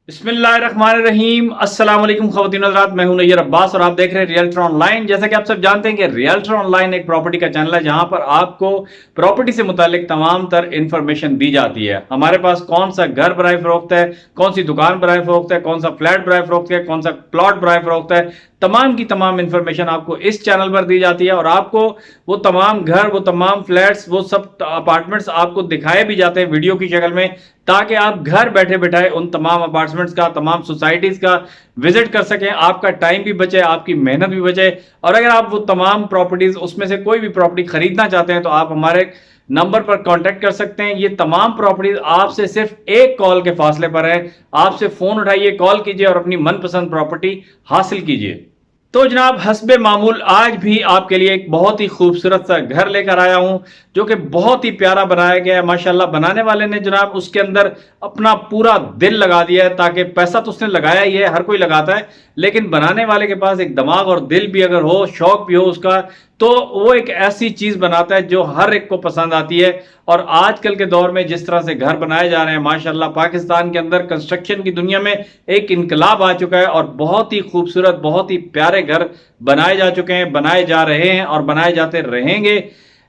बिस्मिल्लाहिर्रहमानिर्रहीम। अस्सलाम वालेकुम ख़वातीन हज़रात, मैं हूं नैयर अब्बास और आप देख रहे हैं रियल्टर ऑनलाइन। जैसा कि आप सब जानते हैं कि रियल्टर ऑनलाइन एक प्रॉपर्टी का चैनल है जहां पर आपको प्रॉपर्टी से मुतालिक तमाम तर इंफॉर्मेशन दी जाती है। हमारे पास कौन सा घर बराए फरोख्त है, कौन सी दुकान बराए फरोख्त है, कौन सा फ्लैट बराए फरोख्त है, कौन सा प्लॉट बराए फरोख्त है, तमाम की तमाम इंफॉर्मेशन आपको इस चैनल पर दी जाती है और आपको वो तमाम घर, वो तमाम फ्लैट्स, वो सब अपार्टमेंट्स आपको दिखाए भी जाते हैं वीडियो की शक्ल में, ताकि आप घर बैठे बैठाए उन तमाम अपार्टमेंट्स का, तमाम सोसाइटीज का विजिट कर सकें। आपका टाइम भी बचे, आपकी मेहनत भी बचे। और अगर आप वो तमाम प्रॉपर्टीज उसमें से कोई भी प्रॉपर्टी खरीदना चाहते हैं तो आप हमारे नंबर पर कांटेक्ट कर सकते हैं। ये तमाम प्रॉपर्टीज आपसे सिर्फ एक कॉल के फासले पर है। आपसे फोन उठाइए, कॉल कीजिए और अपनी मनपसंद प्रॉपर्टी हासिल कीजिए। तो जनाब, हस्बे मामूल आज भी आपके लिए एक बहुत ही खूबसूरत सा घर लेकर आया हूं जो कि बहुत ही प्यारा बनाया गया है। माशाल्लाह, बनाने वाले ने जनाब उसके अंदर अपना पूरा दिल लगा दिया है। ताकि पैसा तो उसने लगाया ही है, हर कोई लगाता है, लेकिन बनाने वाले के पास एक दिमाग और दिल भी अगर हो, शौक भी हो उसका, तो वो एक ऐसी चीज बनाता है जो हर एक को पसंद आती है। और आजकल के दौर में जिस तरह से घर बनाए जा रहे हैं, माशाल्लाह पाकिस्तान के अंदर कंस्ट्रक्शन की दुनिया में एक इनकलाब आ चुका है और बहुत ही खूबसूरत, बहुत ही प्यारे घर बनाए जा चुके हैं, बनाए जा रहे हैं और बनाए जाते रहेंगे।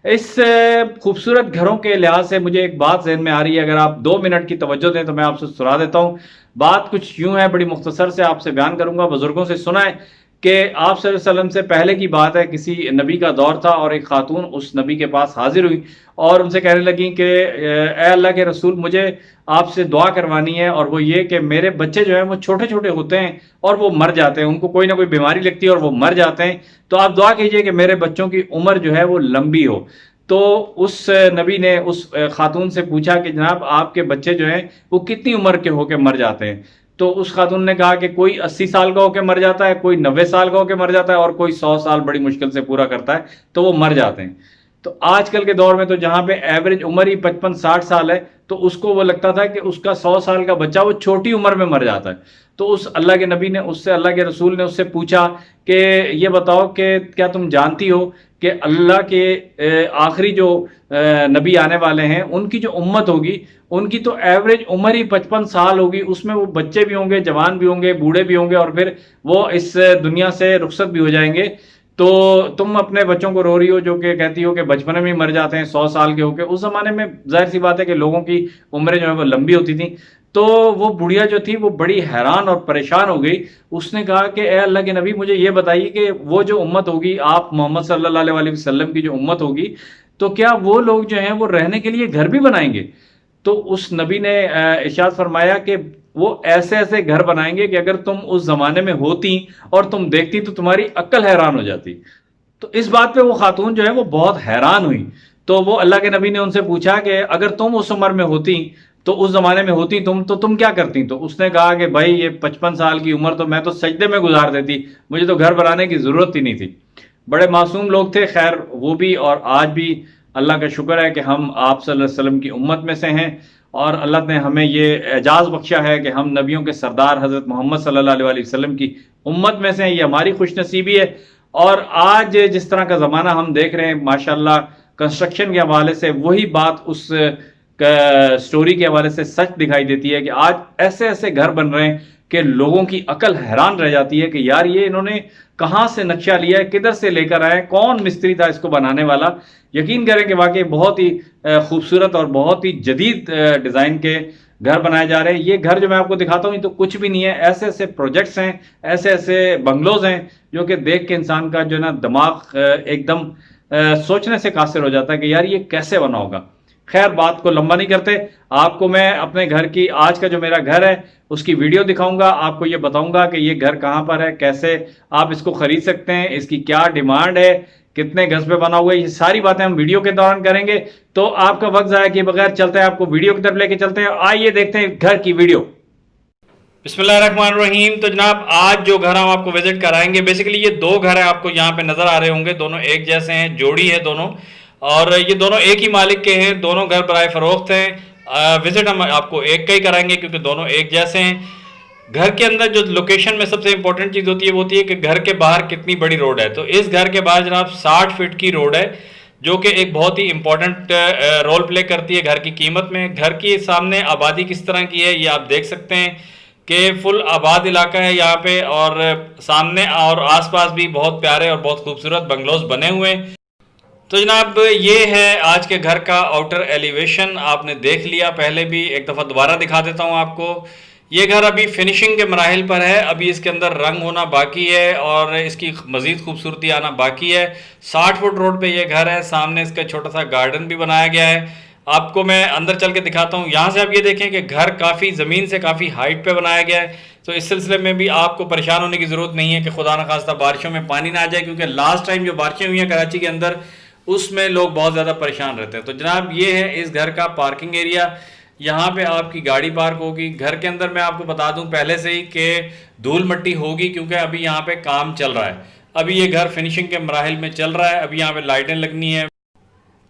इस खूबसूरत घरों के लिहाज से मुझे एक बात जहन में आ रही है, अगर आप 2 मिनट की तवज्जो दें तो मैं आपसे सुना देता हूं। बात कुछ यूं है, बड़ी मुख्तसर से आपसे बयान करूंगा। बुजुर्गों से सुना है कि आप सल्लल्लाहु अलैहि वसल्लम से पहले की बात है, किसी नबी का दौर था और एक खातून उस नबी के पास हाजिर हुई और उनसे कहने लगी कि ए अल्लाह के रसूल, मुझे आपसे दुआ करवानी है, और वो ये कि मेरे बच्चे जो हैं वो छोटे छोटे होते हैं और वो मर जाते हैं, उनको कोई ना कोई बीमारी लगती है और वो मर जाते हैं, तो आप दुआ कीजिए कि मेरे बच्चों की उम्र जो है वो लंबी हो। तो उस नबी ने उस खातून से पूछा कि जनाब, आपके बच्चे जो हैं वो कितनी उम्र के होकर मर जाते हैं? तो उस खातून ने कहा कि कोई 80 साल का होकर मर जाता है, कोई 90 साल का होकर मर जाता है और कोई 100 साल बड़ी मुश्किल से पूरा करता है, तो वो मर जाते हैं। तो आजकल के दौर में तो जहां पे एवरेज उम्र ही 55-60 साल है, तो उसको वो लगता था कि उसका 100 साल का बच्चा वो छोटी उम्र में मर जाता है। तो उस अल्लाह के नबी ने उससे, अल्लाह के रसूल ने उससे पूछा कि ये बताओ कि क्या तुम जानती हो कि अल्लाह के आखिरी जो नबी आने वाले हैं उनकी जो उम्मत होगी, उनकी तो एवरेज उम्र ही 55 साल होगी। उसमें वो बच्चे भी होंगे, जवान भी होंगे, बूढ़े भी होंगे और फिर वो इस दुनिया से रुखसत भी हो जाएंगे। तो तुम अपने बच्चों को रो रही हो जो कि कहती हो कि बचपन में ही मर जाते हैं 100 साल के होके। उस जमाने में जाहिर सी बात है कि लोगों की उम्रें जो है वो लंबी होती थी। तो वो बुढ़िया जो थी वो बड़ी हैरान और परेशान हो गई। उसने कहा कि ए अल्लाह के नबी, मुझे ये बताइए कि वो जो उम्मत होगी, आप मोहम्मद सल्लल्लाहु अलैहि वसल्लम की जो उम्मत होगी, तो क्या वो लोग जो हैं वो रहने के लिए घर भी बनाएंगे? तो उस नबी ने इरशाद फरमाया कि वो ऐसे ऐसे घर बनाएंगे कि अगर तुम उस जमाने में होती और तुम देखती तो तुम्हारी अक्ल हैरान हो जाती। तो इस बात पे वो खातून जो है वो बहुत हैरान हुई। तो वो अल्लाह के नबी ने उनसे पूछा कि अगर तुम उस उम्र में होती, तो उस जमाने में होती तुम, तो तुम क्या करती? तो उसने कहा कि भाई, ये 55 साल की उम्र तो मैं तो सजदे में गुजार देती, मुझे तो घर बनाने की जरूरत ही नहीं थी। बड़े मासूम लोग थे, खैर वो भी, और आज भी अल्लाह का शुक्र है कि हम आप सल्लल्लाहु अलैहि वसल्लम की उम्मत में से हैं और अल्लाह ने हमें ये एजाज़ बख्शा है कि हम नबियों के सरदार हज़रत मोहम्मद सल्लल्लाहु अलैहि वसल्लम की उम्मत में से हैं। ये हमारी खुशनसीबी है। और आज जिस तरह का ज़माना हम देख रहे हैं, माशाल्लाह कंस्ट्रक्शन के हवाले से वही बात उस स्टोरी के हवाले से सच दिखाई देती है कि आज ऐसे ऐसे घर बन रहे हैं कि लोगों की अकल हैरान रह जाती है कि यार, ये इन्होंने कहां से नक्शा लिया है, किधर से लेकर आए, कौन मिस्त्री था इसको बनाने वाला। यकीन करें कि वाकई बहुत ही खूबसूरत और बहुत ही जदीद डिजाइन के घर बनाए जा रहे हैं। ये घर जो मैं आपको दिखाता हूं, ये तो कुछ भी नहीं है, ऐसे ऐसे प्रोजेक्ट्स हैं, ऐसे ऐसे बंगलोज हैं जो कि देख के इंसान का जो है ना दिमाग एकदम सोचने से कासिर हो जाता है कि यार ये कैसे बना होगा। खैर, बात को लंबा नहीं करते, आपको मैं अपने घर की, आज का जो मेरा घर है उसकी वीडियो दिखाऊंगा। आपको ये बताऊंगा कि ये घर कहां पर है, कैसे आप इसको खरीद सकते हैं, इसकी क्या डिमांड है, कितने गज पे बना हुआ है, ये सारी बातें हम वीडियो के दौरान करेंगे। तो आपका वक्त जाया किए बगैर चलते हैं, आपको वीडियो की तरफ लेके चलते हैं। आइए देखते हैं घर की वीडियो। बिस्मिल्लाहिर्रहमानिर्रहीम। तो जनाब, आज जो घर हम आपको विजिट कराएंगे, बेसिकली ये दो घर हैं, आपको यहाँ पे नजर आ रहे होंगे, दोनों एक जैसे हैं, जोड़ी है दोनों, और ये दोनों एक ही मालिक के हैं, दोनों घर बराए फरोख्त हैं। विजिट हम आपको एक का ही कराएंगे क्योंकि दोनों एक जैसे हैं। घर के अंदर जो लोकेशन में सबसे इंपॉर्टेंट चीज होती है वो होती है कि घर के बाहर कितनी बड़ी रोड है। तो इस घर के बाहर जनाब 60 फीट की रोड है, जो कि एक बहुत ही इंपॉर्टेंट रोल प्ले करती है घर की कीमत में। घर के सामने आबादी किस तरह की है ये आप देख सकते हैं कि फुल आबाद इलाका है यहाँ पे, और सामने और आसपास भी बहुत प्यारे और बहुत खूबसूरत बंगलोज बने हुए हैं। तो जनाब ये है आज के घर का आउटर एलिवेशन, आपने देख लिया पहले भी, एक दफ़ा दोबारा दिखा देता हूँ आपको। ये घर अभी फिनिशिंग के मराहिल पर है, अभी इसके अंदर रंग होना बाकी है और इसकी मज़ीद खूबसूरती आना बाकी है। 60 फुट रोड पे ये घर है, सामने इसका छोटा सा गार्डन भी बनाया गया है। आपको मैं अंदर चल के दिखाता हूँ। यहाँ से आप ये देखें कि घर काफ़ी ज़मीन से काफ़ी हाइट पे बनाया गया है, तो इस सिलसिले में भी आपको परेशान होने की ज़रूरत नहीं है कि खुदा न खास्ता बारिशों में पानी ना आ जाए, क्योंकि लास्ट टाइम जो बारिशें हुई हैं कराची के अंदर उसमें लोग बहुत ज़्यादा परेशान रहते हैं। तो जनाब ये है इस घर का पार्किंग एरिया, यहाँ पे आपकी गाड़ी पार्क होगी। घर के अंदर मैं आपको बता दूं पहले से ही कि धूल मिट्टी होगी, क्योंकि अभी यहाँ पे काम चल रहा है। अभी ये घर फिनिशिंग के मराहिल में चल रहा है, अभी यहाँ पे लाइटें लगनी है,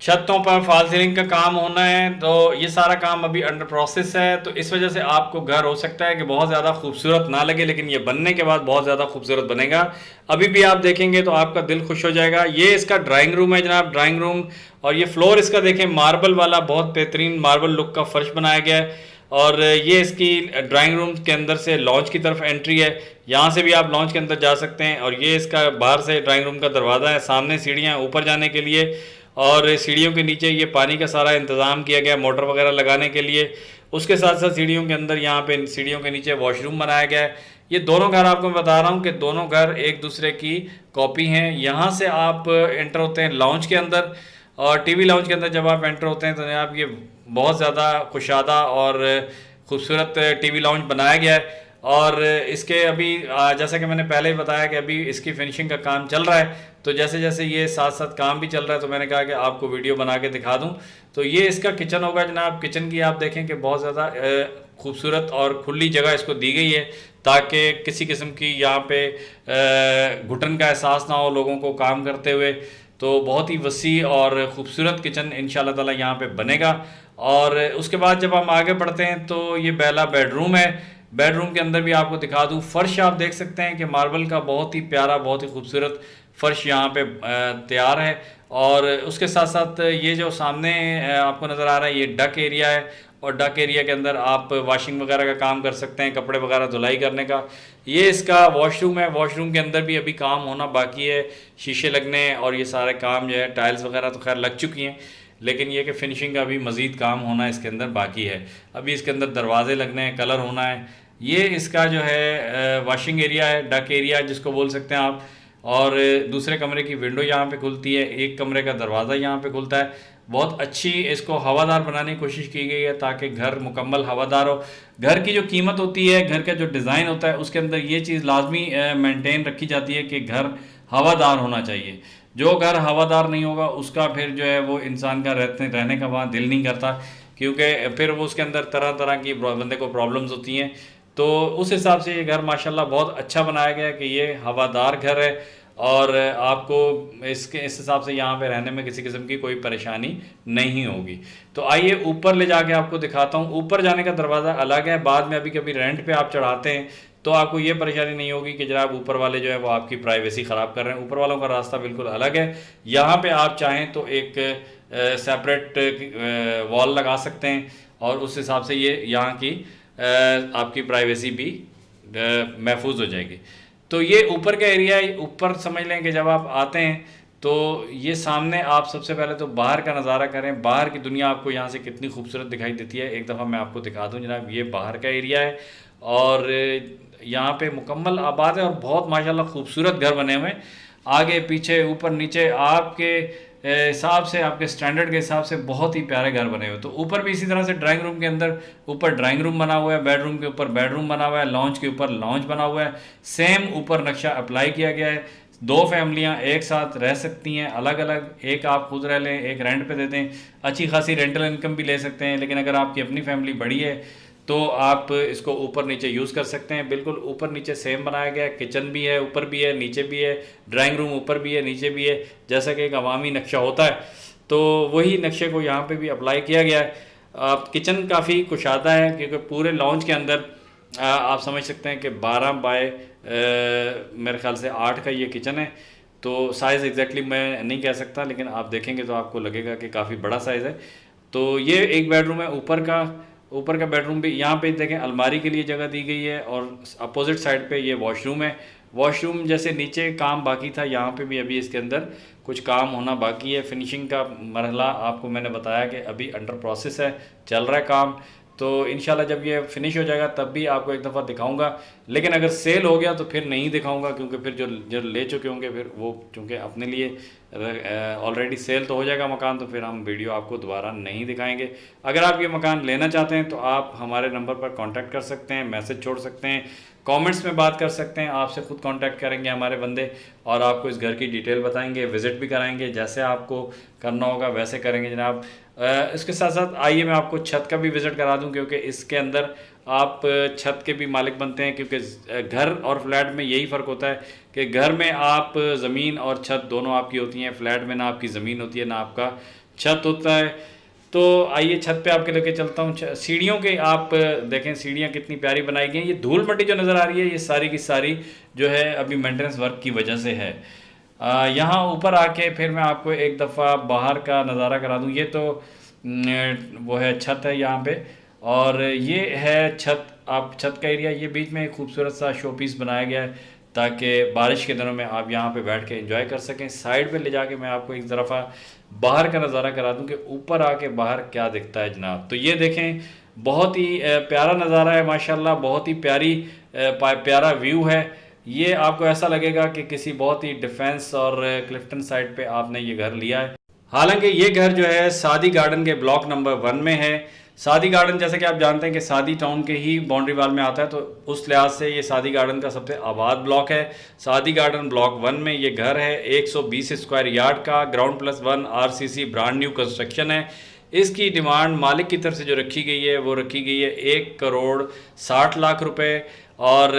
छतों पर फॉल सीलिंग का काम होना है, तो ये सारा काम अभी अंडर प्रोसेस है। तो इस वजह से आपको घर हो सकता है कि बहुत ज़्यादा खूबसूरत ना लगे, लेकिन ये बनने के बाद बहुत ज़्यादा खूबसूरत बनेगा। अभी भी आप देखेंगे तो आपका दिल खुश हो जाएगा। ये इसका ड्राइंग रूम है जनाब, ड्राइंग रूम, और ये फ्लोर इसका देखें मार्बल वाला, बहुत बेहतरीन मार्बल लुक का फर्श बनाया गया है। और ये इसकी ड्राइंग रूम के अंदर से लॉन्च की तरफ एंट्री है, यहाँ से भी आप लॉन्च के अंदर जा सकते हैं। और ये इसका बाहर से ड्राइंग रूम का दरवाज़ा है, सामने सीढ़ियाँ ऊपर जाने के लिए, और सीढ़ियों के नीचे ये पानी का सारा इंतज़ाम किया गया मोटर वगैरह लगाने के लिए। उसके साथ साथ सीढ़ियों के अंदर यहाँ पे सीढ़ियों के नीचे वॉशरूम बनाया गया है। ये दोनों घर आपको मैं बता रहा हूँ कि दोनों घर एक दूसरे की कॉपी हैं। यहाँ से आप एंटर होते हैं लॉन्च के अंदर, और टीवी लॉन्च के अंदर जब आप एंटर होते हैं तो आप ये बहुत ज़्यादा कुशादा और खूबसूरत टीवी लॉन्च बनाया गया है। और इसके अभी जैसा कि मैंने पहले ही बताया कि अभी इसकी फिनिशिंग का काम चल रहा है, तो जैसे जैसे ये साथ साथ काम भी चल रहा है तो मैंने कहा कि आपको वीडियो बना के दिखा दूं। तो ये इसका किचन होगा जनाब। किचन की आप देखें कि बहुत ज़्यादा खूबसूरत और खुली जगह इसको दी गई है, ताकि किसी किस्म की यहाँ पे घुटन का एहसास ना हो लोगों को काम करते हुए। तो बहुत ही वसी और ख़ूबसूरत किचन इंशाल्लाह ताला यहाँ पे बनेगा। और उसके बाद जब हम आगे बढ़ते हैं तो ये पहला बेडरूम है। बेडरूम के अंदर भी आपको दिखा दूँ, फ़र्श आप देख सकते हैं कि मार्बल का बहुत ही प्यारा, बहुत ही खूबसूरत फ़र्श यहाँ पे तैयार है। और उसके साथ साथ ये जो सामने आपको नज़र आ रहा है ये डक एरिया है, और डक एरिया के अंदर आप वॉशिंग वगैरह का काम कर सकते हैं, कपड़े वगैरह धुलाई करने का। ये इसका वॉशरूम है, वॉशरूम के अंदर भी अभी काम होना बाकी है, शीशे लगने और ये सारे काम जो है, टाइल्स वगैरह तो खैर लग चुकी हैं, लेकिन ये कि फिनिशिंग का अभी मज़ीद काम होना इसके अंदर बाकी है। अभी इसके अंदर दरवाजे लगने हैं, कलर होना है। ये इसका जो है वॉशिंग एरिया है, डक एरिया जिसको बोल सकते हैं आप। और दूसरे कमरे की विंडो यहाँ पे खुलती है, एक कमरे का दरवाज़ा यहाँ पे खुलता है। बहुत अच्छी इसको हवादार बनाने की कोशिश की गई है ताकि घर मुकम्मल हवादार हो। घर की जो कीमत होती है, घर का जो डिज़ाइन होता है, उसके अंदर ये चीज़ लाजमी मेंटेन रखी जाती है कि घर हवादार होना चाहिए। जो घर हवादार नहीं होगा उसका फिर जो है वो इंसान का रहने का वहाँ दिल नहीं करता, क्योंकि फिर वो उसके अंदर तरह तरह की बंदे को प्रॉब्लम्स होती हैं। तो उस हिसाब से ये घर माशाल्लाह बहुत अच्छा बनाया गया है कि ये हवादार घर है, और आपको इस हिसाब से यहाँ पे रहने में किसी किस्म की कोई परेशानी नहीं होगी। तो आइए ऊपर ले जाके आपको दिखाता हूँ। ऊपर जाने का दरवाज़ा अलग है, बाद में अभी कभी रेंट पे आप चढ़ाते हैं तो आपको ये परेशानी नहीं होगी कि जनाब ऊपर वाले जो है वो आपकी प्राइवेसी ख़राब कर रहे हैं। ऊपर वालों का रास्ता बिल्कुल अलग है। यहाँ पे आप चाहें तो एक सेपरेट वॉल लगा सकते हैं, और उस हिसाब से ये यहाँ की आपकी प्राइवेसी भी महफूज हो जाएगी। तो ये ऊपर का एरिया है। ऊपर समझ लें कि जब आप आते हैं तो ये सामने आप सबसे पहले तो बाहर का नज़ारा करें, बाहर की दुनिया आपको यहाँ से कितनी खूबसूरत दिखाई देती है। एक दफ़ा मैं आपको दिखा दूँ जनाब, ये बाहर का एरिया है, और यहाँ पे मुकम्मल आबाद है और बहुत माशाल्लाह खूबसूरत घर बने हुए हैं। आगे पीछे ऊपर नीचे आपके हिसाब से, आपके स्टैंडर्ड के हिसाब से बहुत ही प्यारे घर बने हुए। तो ऊपर भी इसी तरह से ड्राइंग रूम के अंदर ऊपर ड्राइंग रूम बना हुआ है, बेडरूम के ऊपर बेडरूम बना हुआ है, लॉन्च के ऊपर लॉन्च बना हुआ है। सेम ऊपर नक्शा अप्लाई किया गया है। दो फैमिलियां एक साथ रह सकती हैं अलग अलग, एक आप खुद रह लें, एक रेंट पे दे दें, अच्छी खासी रेंटल इनकम भी ले सकते हैं। लेकिन अगर आपकी अपनी फैमिली बड़ी है तो आप इसको ऊपर नीचे यूज़ कर सकते हैं। बिल्कुल ऊपर नीचे सेम बनाया गया है, किचन भी है, ऊपर भी है, नीचे भी है, ड्राइंग रूम ऊपर भी है, नीचे भी है, जैसा कि एक अवामी नक्शा होता है। तो वही नक्शे को यहाँ पे भी अप्लाई किया गया है। किचन काफ़ी कुशादा है, क्योंकि पूरे लॉन्च के अंदर आप समझ सकते हैं कि 12 बाय मेरे ख्याल से 8 का ये किचन है। तो साइज़ एग्जैक्टली मैं नहीं कह सकता, लेकिन आप देखेंगे तो आपको लगेगा कि काफ़ी बड़ा साइज़ है। तो ये एक बेडरूम है ऊपर का। ऊपर का बेडरूम भी यहाँ पे देखें, अलमारी के लिए जगह दी गई है और अपोजिट साइड पे ये वॉशरूम है। वॉशरूम जैसे नीचे काम बाकी था, यहाँ पे भी अभी इसके अंदर कुछ काम होना बाकी है। फिनिशिंग का मरहला आपको मैंने बताया कि अभी अंडर प्रोसेस है, चल रहा है काम। तो इंशाल्लाह जब ये फिनिश हो जाएगा तब भी आपको एक दफ़ा दिखाऊंगा, लेकिन अगर सेल हो गया तो फिर नहीं दिखाऊंगा, क्योंकि फिर जो ले चुके होंगे फिर वो चूँकि अपने लिए ऑलरेडी सेल तो हो जाएगा मकान, तो फिर हम वीडियो आपको दोबारा नहीं दिखाएंगे। अगर आप ये मकान लेना चाहते हैं तो आप हमारे नंबर पर कांटेक्ट कर सकते हैं, मैसेज छोड़ सकते हैं, कमेंट्स में बात कर सकते हैं, आपसे खुद कांटेक्ट करेंगे हमारे बंदे और आपको इस घर की डिटेल बताएंगे, विज़िट भी कराएंगे, जैसे आपको करना होगा वैसे करेंगे जनाब। इसके साथ साथ आइए मैं आपको छत का भी विज़िट करा दूं, क्योंकि इसके अंदर आप छत के भी मालिक बनते हैं, क्योंकि घर और फ्लैट में यही फ़र्क होता है कि घर में आप ज़मीन और छत दोनों आपकी होती हैं, फ्लैट में ना आपकी ज़मीन होती है ना आपका छत होता है। तो आइए छत पे आपके लेके चलता हूँ। सीढ़ियों के आप देखें, सीढ़ियाँ कितनी प्यारी बनाई गई हैं। ये धूल मट्टी जो नज़र आ रही है ये सारी की सारी जो है अभी मेंटेनेंस वर्क की वजह से है। यहाँ ऊपर आके फिर मैं आपको एक दफ़ा बाहर का नज़ारा करा दूँ। ये तो वो है छत है यहाँ पे, और ये है छत, आप छत का एरिया। ये बीच में एक खूबसूरत सा शो पीस बनाया गया है ताकि बारिश के दिनों में आप यहाँ पे बैठ के एंजॉय कर सकें। साइड पे ले जाके मैं आपको एक दफ़ा बाहर का नज़ारा करा दूं कि ऊपर आके बाहर क्या दिखता है जनाब। तो ये देखें, बहुत ही प्यारा नज़ारा है माशाल्लाह, बहुत ही प्यारा व्यू है। ये आपको ऐसा लगेगा कि किसी बहुत ही डिफेंस और क्लिफ्टन साइड पे आपने ये घर लिया है। हालांकि ये घर जो है सादी गार्डन के ब्लॉक नंबर 1 में है। सादी गार्डन जैसे कि आप जानते हैं कि सादी टाउन के ही बाउंड्री वाल में आता है, तो उस लिहाज से ये सादी गार्डन का सबसे आबाद ब्लॉक है। सादी गार्डन ब्लॉक 1 में ये घर है, 120 स्क्वायर यार्ड का, ground plus 1 RCC brand new construction है। इसकी डिमांड मालिक की तरफ से जो रखी गई है वो रखी गई है 1 करोड़ 60 लाख रुपए। और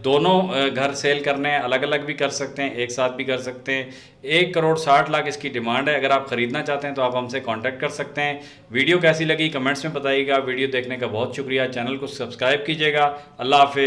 दोनों घर सेल करने हैं, अलग अलग भी कर सकते हैं, एक साथ भी कर सकते हैं। 1 करोड़ 60 लाख इसकी डिमांड है। अगर आप ख़रीदना चाहते हैं तो आप हमसे कांटेक्ट कर सकते हैं। वीडियो कैसी लगी कमेंट्स में बताइएगा। वीडियो देखने का बहुत शुक्रिया। चैनल को सब्सक्राइब कीजिएगा। अल्लाह हाफिज़।